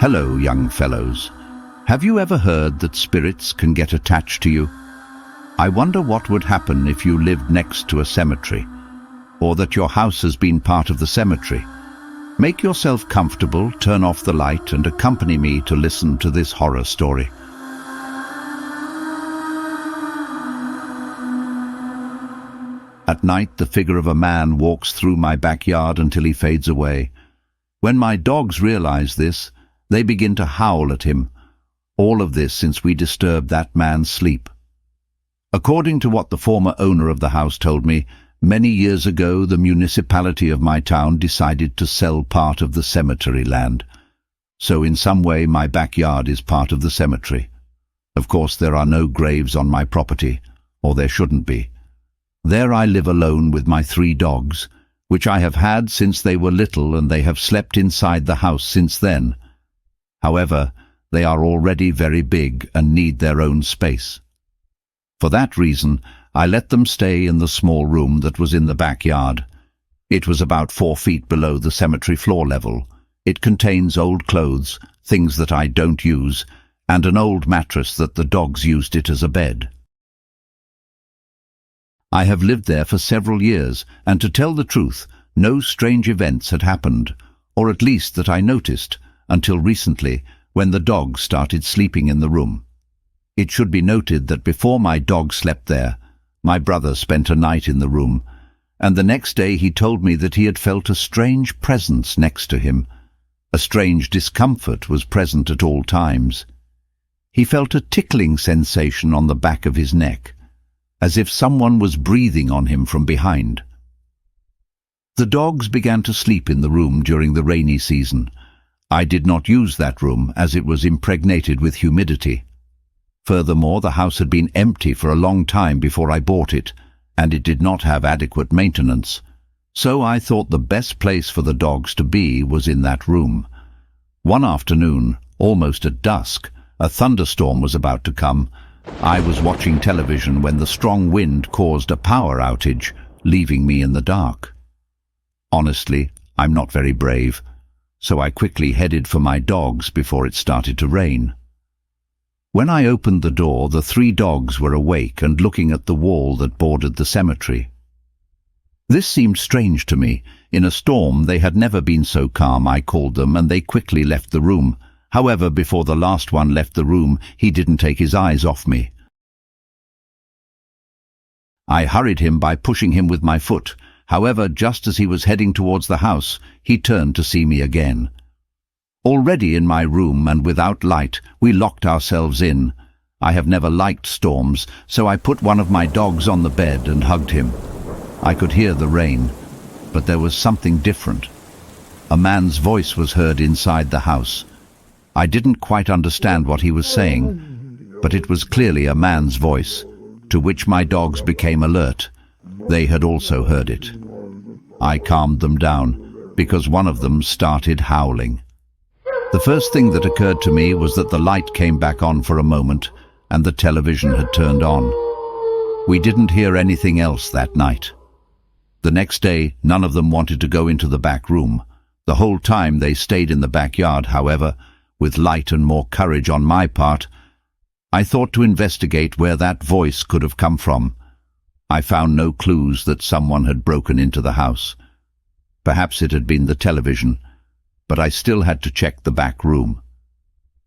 Hello, young fellows. Have you ever heard that spirits can get attached to you? I wonder what would happen if you lived next to a cemetery, or that your house has been part of the cemetery. Make yourself comfortable, turn off the light, and accompany me to listen to this horror story. At night, the figure of a man walks through my backyard until he fades away. When my dogs realize this, they begin to howl at him. All of this since we disturbed that man's sleep. According to what the former owner of the house told me, many years ago the municipality of my town decided to sell part of the cemetery land. So in some way my backyard is part of the cemetery. Of course there are no graves on my property, or there shouldn't be. There I live alone with my 3 dogs, which I have had since they were little, and they have slept inside the house since then. However, they are already very big and need their own space. For that reason, I let them stay in the small room that was in the backyard. It was about 4 feet below the cemetery floor level. It contains old clothes, things that I don't use, and an old mattress that the dogs used it as a bed. I have lived there for several years, and to tell the truth, no strange events had happened, or at least that I noticed, until recently, when the dogs started sleeping in the room. It should be noted that before my dog slept there, my brother spent a night in the room, and the next day he told me that he had felt a strange presence next to him. A strange discomfort was present at all times. He felt a tickling sensation on the back of his neck, as if someone was breathing on him from behind. The dogs began to sleep in the room during the rainy season. I did not use that room as it was impregnated with humidity. Furthermore, the house had been empty for a long time before I bought it, and it did not have adequate maintenance. So I thought the best place for the dogs to be was in that room. One afternoon, almost at dusk, a thunderstorm was about to come. I was watching television when the strong wind caused a power outage, leaving me in the dark. Honestly, I'm not very brave, so I quickly headed for my dogs before it started to rain. When I opened the door, the 3 dogs were awake and looking at the wall that bordered the cemetery. This seemed strange to me. In a storm, they had never been so calm, I called them, and they quickly left the room. However, before the last one left the room, he didn't take his eyes off me. I hurried him by pushing him with my foot. However, just as he was heading towards the house, he turned to see me again. Already in my room and without light, we locked ourselves in. I have never liked storms, so I put one of my dogs on the bed and hugged him. I could hear the rain, but there was something different. A man's voice was heard inside the house. I didn't quite understand what he was saying, but it was clearly a man's voice, to which my dogs became alert. They had also heard it. I calmed them down, because one of them started howling. The first thing that occurred to me was that the light came back on for a moment, and the television had turned on. We didn't hear anything else that night. The next day, none of them wanted to go into the back room. The whole time they stayed in the backyard, however, with light and more courage on my part. I thought to investigate where that voice could have come from. I found no clues that someone had broken into the house. Perhaps it had been the television, but I still had to check the back room.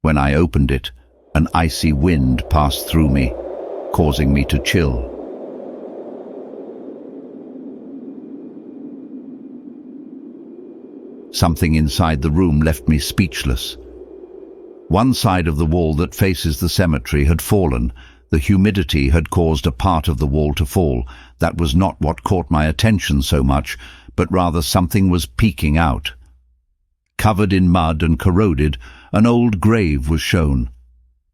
When I opened it, an icy wind passed through me, causing me to chill. Something inside the room left me speechless. One side of the wall that faces the cemetery had fallen. The humidity had caused a part of the wall to fall. That was not what caught my attention so much, but rather something was peeking out. Covered in mud and corroded, an old grave was shown.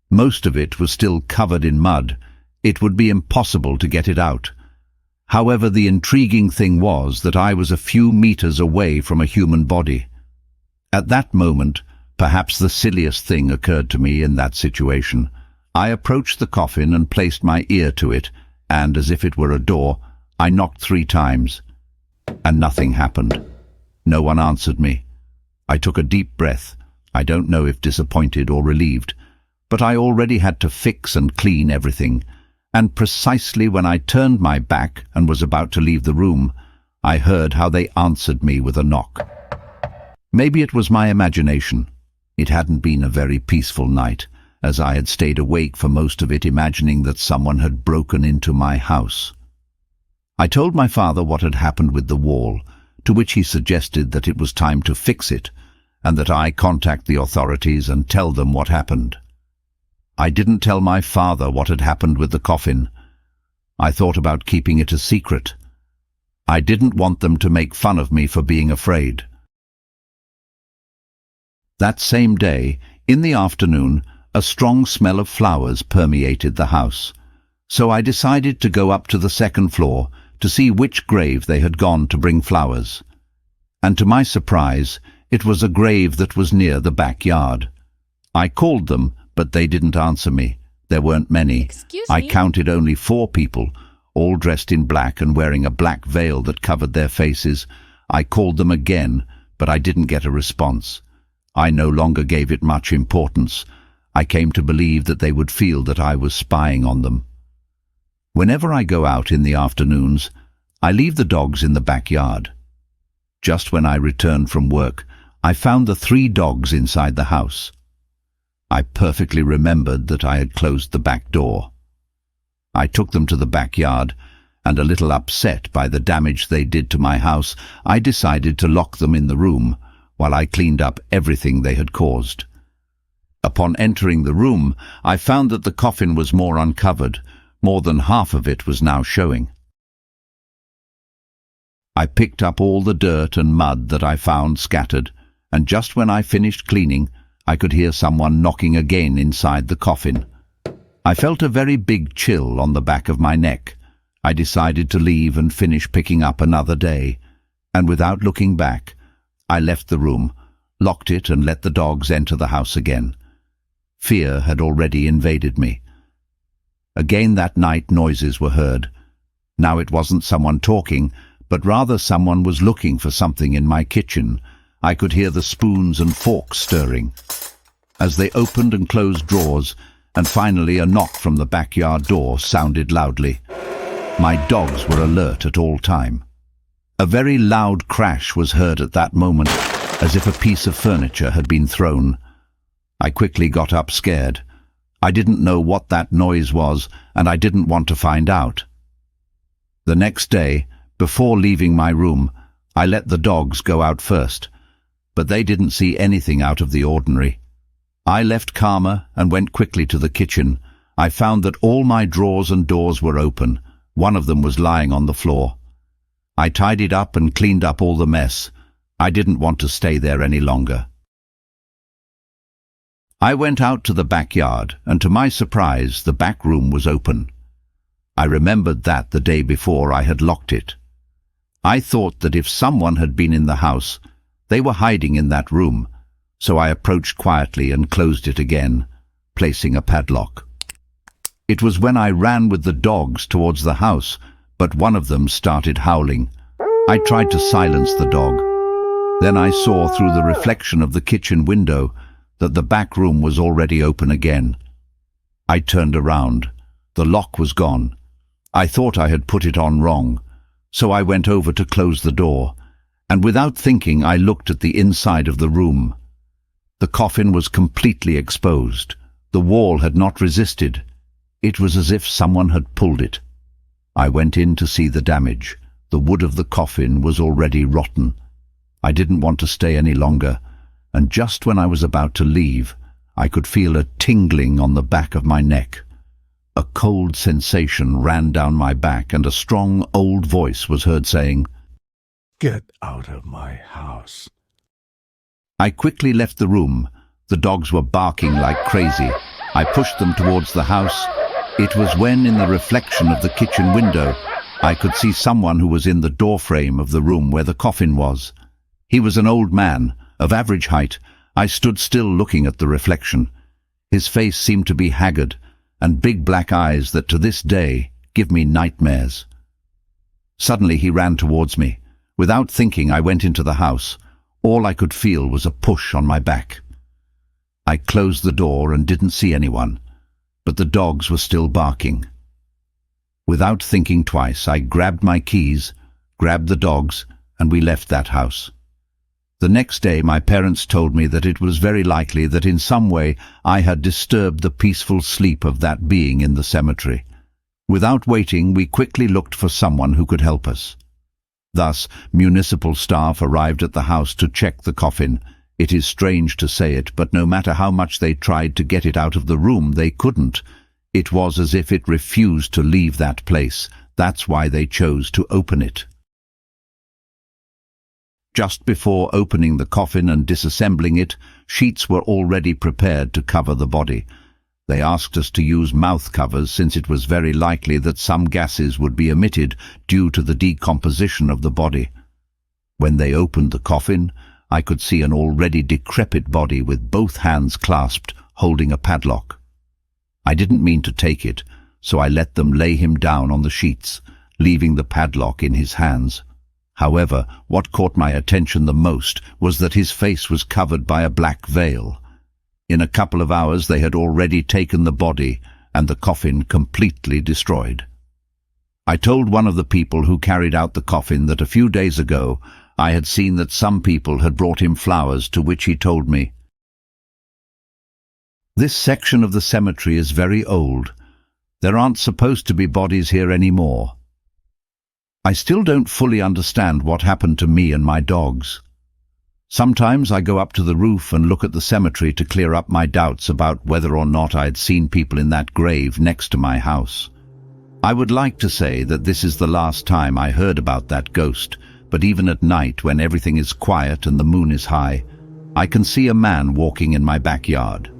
Most of it was still covered in mud. It would be impossible to get it out. However, the intriguing thing was that I was a few meters away from a human body. At that moment, perhaps the silliest thing occurred to me in that situation. I approached the coffin and placed my ear to it, and as if it were a door, I knocked 3 times, and nothing happened. No one answered me. I took a deep breath. I don't know if disappointed or relieved, but I already had to fix and clean everything, and precisely when I turned my back and was about to leave the room, I heard how they answered me with a knock. Maybe it was my imagination. It hadn't been a very peaceful night, as I had stayed awake for most of it, imagining that someone had broken into my house. I told my father what had happened with the wall, to which he suggested that it was time to fix it, and that I contact the authorities and tell them what happened. I didn't tell my father what had happened with the coffin. I thought about keeping it a secret. I didn't want them to make fun of me for being afraid. That same day, in the afternoon, a strong smell of flowers permeated the house, so I decided to go up to the second floor to see which grave they had gone to bring flowers. And to my surprise, it was a grave that was near the backyard. I called them, but they didn't answer me. There weren't many. Excuse me? I counted only 4 people, all dressed in black and wearing a black veil that covered their faces. I called them again, but I didn't get a response. I no longer gave it much importance. I came to believe that they would feel that I was spying on them. Whenever I go out in the afternoons, I leave the dogs in the backyard. Just when I returned from work, I found the 3 dogs inside the house. I perfectly remembered that I had closed the back door. I took them to the backyard, and a little upset by the damage they did to my house, I decided to lock them in the room while I cleaned up everything they had caused. Upon entering the room, I found that the coffin was more uncovered. More than half of it was now showing. I picked up all the dirt and mud that I found scattered, and just when I finished cleaning, I could hear someone knocking again inside the coffin. I felt a very big chill on the back of my neck. I decided to leave and finish picking up another day, and without looking back, I left the room, locked it, and let the dogs enter the house again. Fear had already invaded me. Again that night noises were heard. Now it wasn't someone talking, but rather someone was looking for something in my kitchen. I could hear the spoons and forks stirring, as they opened and closed drawers, and finally a knock from the backyard door sounded loudly. My dogs were alert at all time. A very loud crash was heard at that moment, as if a piece of furniture had been thrown. I quickly got up scared. I didn't know what that noise was, and I didn't want to find out. The next day, before leaving my room, I let the dogs go out first, but they didn't see anything out of the ordinary. I left calmer and went quickly to the kitchen. I found that all my drawers and doors were open. One of them was lying on the floor. I tidied up and cleaned up all the mess. I didn't want to stay there any longer. I went out to the backyard, and to my surprise, the back room was open. I remembered that the day before I had locked it. I thought that if someone had been in the house, they were hiding in that room, so I approached quietly and closed it again, placing a padlock. It was when I ran with the dogs towards the house, but one of them started howling. I tried to silence the dog. Then I saw through the reflection of the kitchen window that the back room was already open again. I turned around. The lock was gone. I thought I had put it on wrong, so I went over to close the door, and without thinking I looked at the inside of the room. The coffin was completely exposed. The wall had not resisted. It was as if someone had pulled it. I went in to see the damage. The wood of the coffin was already rotten. I didn't want to stay any longer, and just when I was about to leave, I could feel a tingling on the back of my neck. A cold sensation ran down my back, and a strong old voice was heard saying, "Get out of my house." I quickly left the room. The dogs were barking like crazy. I pushed them towards the house. It was when, in the reflection of the kitchen window, I could see someone who was in the doorframe of the room where the coffin was. He was an old man, of average height. I stood still looking at the reflection. His face seemed to be haggard, and big black eyes that to this day give me nightmares. Suddenly he ran towards me. Without thinking, I went into the house. All I could feel was a push on my back. I closed the door and didn't see anyone, but the dogs were still barking. Without thinking twice, I grabbed my keys, grabbed the dogs, and we left that house. The next day, my parents told me that it was very likely that in some way I had disturbed the peaceful sleep of that being in the cemetery. Without waiting, we quickly looked for someone who could help us. Thus, municipal staff arrived at the house to check the coffin. It is strange to say it, but no matter how much they tried to get it out of the room, they couldn't. It was as if it refused to leave that place. That's why they chose to open it. Just before opening the coffin and disassembling it, sheets were already prepared to cover the body. They asked us to use mouth covers since it was very likely that some gases would be emitted due to the decomposition of the body. When they opened the coffin, I could see an already decrepit body with both hands clasped, holding a padlock. I didn't mean to take it, so I let them lay him down on the sheets, leaving the padlock in his hands. However, what caught my attention the most was that his face was covered by a black veil. In a couple of hours they had already taken the body and the coffin completely destroyed. I told one of the people who carried out the coffin that a few days ago I had seen that some people had brought him flowers, to which he told me, "This section of the cemetery is very old. There aren't supposed to be bodies here anymore." I still don't fully understand what happened to me and my dogs. Sometimes I go up to the roof and look at the cemetery to clear up my doubts about whether or not I had seen people in that grave next to my house. I would like to say that this is the last time I heard about that ghost, but even at night when everything is quiet and the moon is high, I can see a man walking in my backyard.